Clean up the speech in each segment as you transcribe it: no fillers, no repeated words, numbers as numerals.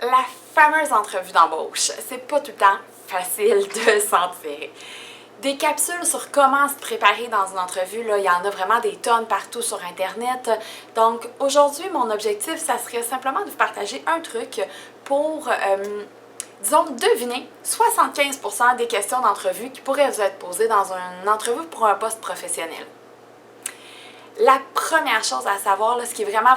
la fameuse entrevue d'embauche. C'est pas tout le temps facile de s'en tirer. Des capsules sur comment se préparer dans une entrevue, là, il y en a vraiment des tonnes partout sur Internet. Donc aujourd'hui, mon objectif, ça serait simplement de vous partager un truc pour, disons, deviner 75% des questions d'entrevue qui pourraient vous être posées dans une entrevue pour un poste professionnel. La première chose à savoir, là, ce qui est vraiment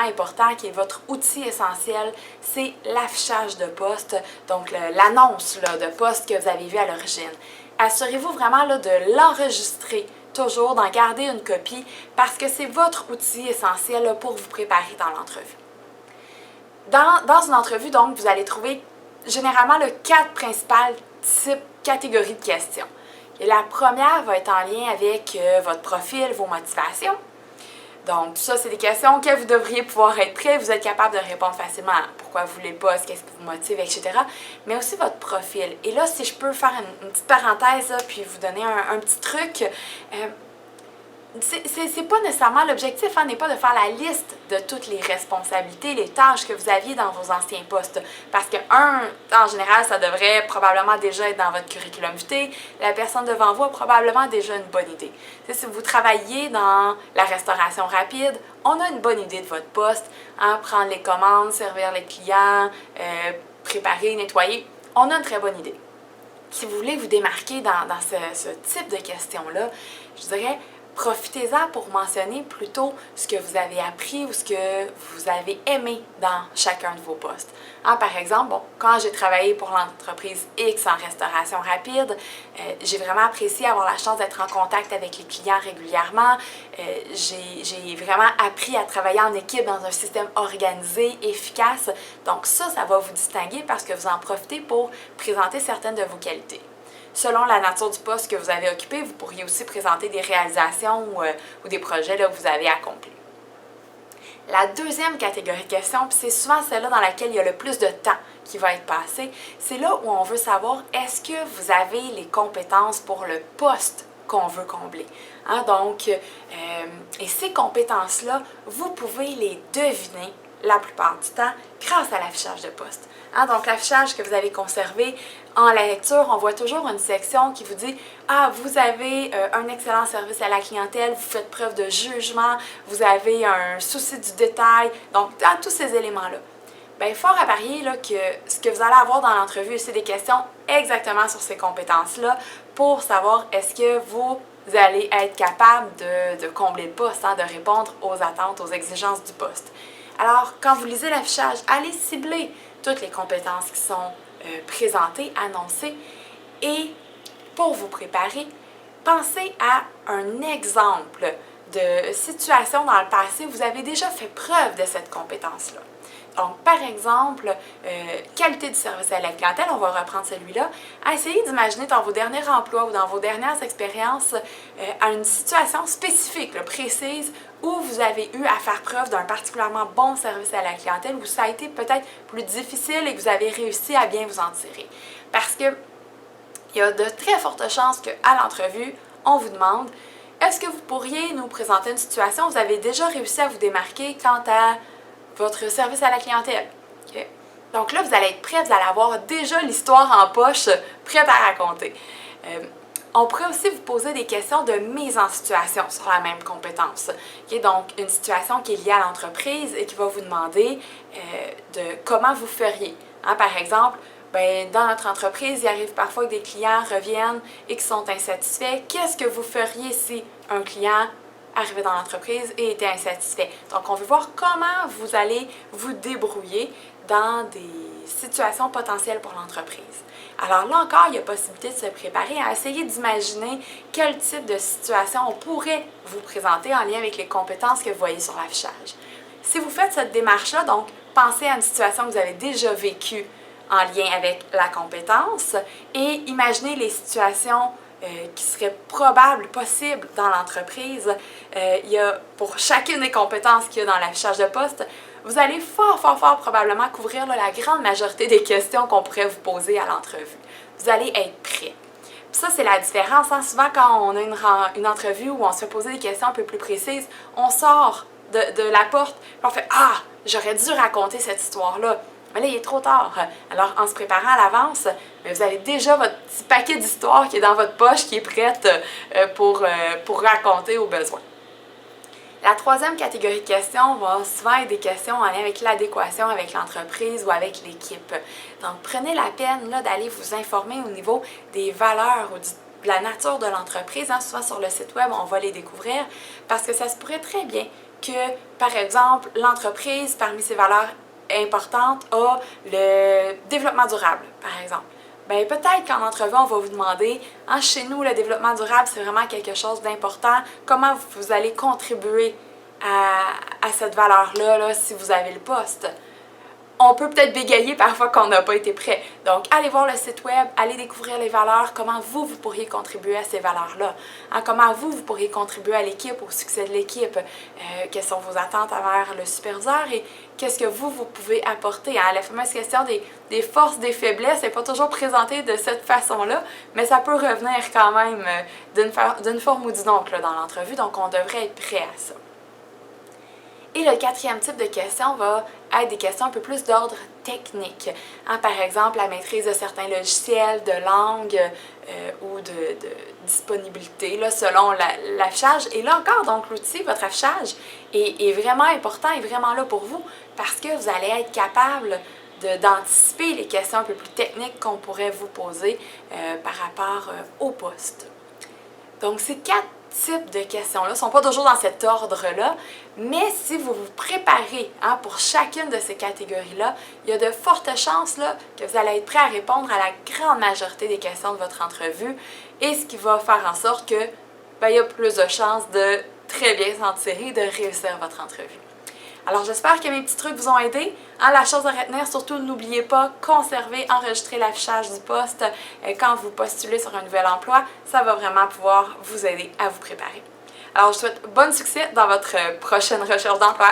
important, qui est votre outil essentiel, c'est l'affichage de poste, donc l'annonce de poste que vous avez vue à l'origine. Assurez-vous vraiment là, de l'enregistrer toujours, d'en garder une copie, parce que c'est votre outil essentiel là, pour vous préparer dans l'entrevue. Dans une entrevue, donc, vous allez trouver généralement 4 principales catégories de questions. Et la première va être en lien avec votre profil, vos motivations. Donc, ça, c'est des questions que vous devriez pouvoir être prêt. Vous êtes capable de répondre facilement à pourquoi vous voulez le poste, qu'est-ce qui vous motive, etc. Mais aussi votre profil. Et là, si je peux faire une petite parenthèse, là, puis vous donner un petit truc, c'est pas nécessairement l'objectif, n'est pas de faire la liste de toutes les responsabilités, les tâches que vous aviez dans vos anciens postes. Parce que, en général, ça devrait probablement déjà être dans votre curriculum vitae. La personne devant vous a probablement déjà une bonne idée. Si vous travaillez dans la restauration rapide, on a une bonne idée de votre poste. Prendre les commandes, servir les clients, préparer, nettoyer, on a une très bonne idée. Si vous voulez vous démarquer dans ce type de questions-là, je dirais, profitez-en pour mentionner plutôt ce que vous avez appris ou ce que vous avez aimé dans chacun de vos postes. Par exemple, quand j'ai travaillé pour l'entreprise X en restauration rapide, j'ai vraiment apprécié avoir la chance d'être en contact avec les clients régulièrement. J'ai vraiment appris à travailler en équipe dans un système organisé, efficace. Donc ça va vous distinguer parce que vous en profitez pour présenter certaines de vos qualités. Selon la nature du poste que vous avez occupé, vous pourriez aussi présenter des réalisations ou des projets là, que vous avez accomplis. La deuxième catégorie de questions, puis c'est souvent celle-là dans laquelle il y a le plus de temps qui va être passé, c'est là où on veut savoir est-ce que vous avez les compétences pour le poste qu'on veut combler. Et ces compétences-là, vous pouvez les deviner la plupart du temps grâce à l'affichage de poste. Donc l'affichage que vous avez conservé, en la lecture, on voit toujours une section qui vous dit « Ah, vous avez un excellent service à la clientèle, vous faites preuve de jugement, vous avez un souci du détail. » Donc, dans tous ces éléments-là. Bien, fort à parier là, que ce que vous allez avoir dans l'entrevue, c'est des questions exactement sur ces compétences-là pour savoir est-ce que vous allez être capable de combler le poste, de répondre aux attentes, aux exigences du poste. Alors, quand vous lisez l'affichage, allez cibler toutes les compétences qui sont présentées, annoncées. Et pour vous préparer, pensez à un exemple de situation dans le passé où vous avez déjà fait preuve de cette compétence-là. Donc, par exemple, qualité du service à la clientèle, on va reprendre celui-là. Essayez d'imaginer dans vos derniers emplois ou dans vos dernières expériences une situation spécifique, précise, où vous avez eu à faire preuve d'un particulièrement bon service à la clientèle, où ça a été peut-être plus difficile et que vous avez réussi à bien vous en tirer. Parce que il y a de très fortes chances qu'à l'entrevue, on vous demande « Est-ce que vous pourriez nous présenter une situation où vous avez déjà réussi à vous démarquer quant à votre service à la clientèle? » Okay? Donc là, vous allez être prêt, vous allez avoir déjà l'histoire en poche, prête à raconter. On pourrait aussi vous poser des questions de mise en situation sur la même compétence. Okay? Donc, une situation qui est liée à l'entreprise et qui va vous demander de comment vous feriez. Par exemple, dans notre entreprise, il arrive parfois que des clients reviennent et qui sont insatisfaits. Qu'est-ce que vous feriez si un client arrivait dans l'entreprise et était insatisfait? Donc, on veut voir comment vous allez vous débrouiller dans des situations potentielles pour l'entreprise. Alors là encore, il y a possibilité de se préparer à essayer d'imaginer quel type de situation on pourrait vous présenter en lien avec les compétences que vous voyez sur l'affichage. Si vous faites cette démarche-là, donc, pensez à une situation que vous avez déjà vécue en lien avec la compétence et imaginez les situations qui seraient probables, possibles dans l'entreprise. Il y a pour chacune des compétences qu'il y a dans l'affichage de poste, vous allez fort probablement couvrir la grande majorité des questions qu'on pourrait vous poser à l'entrevue. Vous allez être prêt. Puis ça, c'est la différence. Souvent, quand on a une entrevue où on se fait poser des questions un peu plus précises, on sort de la porte et on fait « Ah, j'aurais dû raconter cette histoire-là. » Mais là, il est trop tard. Alors, en se préparant à l'avance, vous avez déjà votre petit paquet d'histoires qui est dans votre poche, qui est prête pour raconter au besoin. La troisième catégorie de questions va souvent être des questions en lien avec l'adéquation avec l'entreprise ou avec l'équipe. Donc, prenez la peine d'aller vous informer au niveau des valeurs ou de la nature de l'entreprise. Souvent sur le site web, on va les découvrir parce que ça se pourrait très bien que, par exemple, l'entreprise, parmi ses valeurs importantes, a le développement durable, par exemple. Bien, peut-être qu'en entrevue, on va vous demander, chez nous, le développement durable, c'est vraiment quelque chose d'important. Comment vous allez contribuer à cette valeur-là si vous avez le poste? On peut peut-être bégayer parfois qu'on n'a pas été prêt. Donc, allez voir le site web, allez découvrir les valeurs, comment vous pourriez contribuer à ces valeurs-là. Comment vous pourriez contribuer à l'équipe, au succès de l'équipe. Quelles sont vos attentes envers le superviseur et qu'est-ce que vous pouvez apporter. La fameuse question des forces, des faiblesses n'est pas toujours présentée de cette façon-là, mais ça peut revenir quand même d'une forme ou d'une autre dans l'entrevue, donc on devrait être prêt à ça. Et le quatrième type de questions va être des questions un peu plus d'ordre technique. Par exemple, la maîtrise de certains logiciels, de langue ou de disponibilité selon l'affichage. Et là encore, donc l'outil, votre affichage, est vraiment important et vraiment là pour vous parce que vous allez être capable d'anticiper les questions un peu plus techniques qu'on pourrait vous poser par rapport au poste. Donc, ces quatre types de questions-là ne sont pas toujours dans cet ordre-là, mais si vous vous préparez pour chacune de ces catégories-là, il y a de fortes chances que vous allez être prêt à répondre à la grande majorité des questions de votre entrevue et ce qui va faire en sorte que il y a plus de chances de très bien s'en tirer et de réussir votre entrevue. Alors, j'espère que mes petits trucs vous ont aidé. La chose à retenir, surtout, n'oubliez pas, conserver, enregistrer l'affichage du poste quand vous postulez sur un nouvel emploi. Ça va vraiment pouvoir vous aider à vous préparer. Alors, je vous souhaite bon succès dans votre prochaine recherche d'emploi.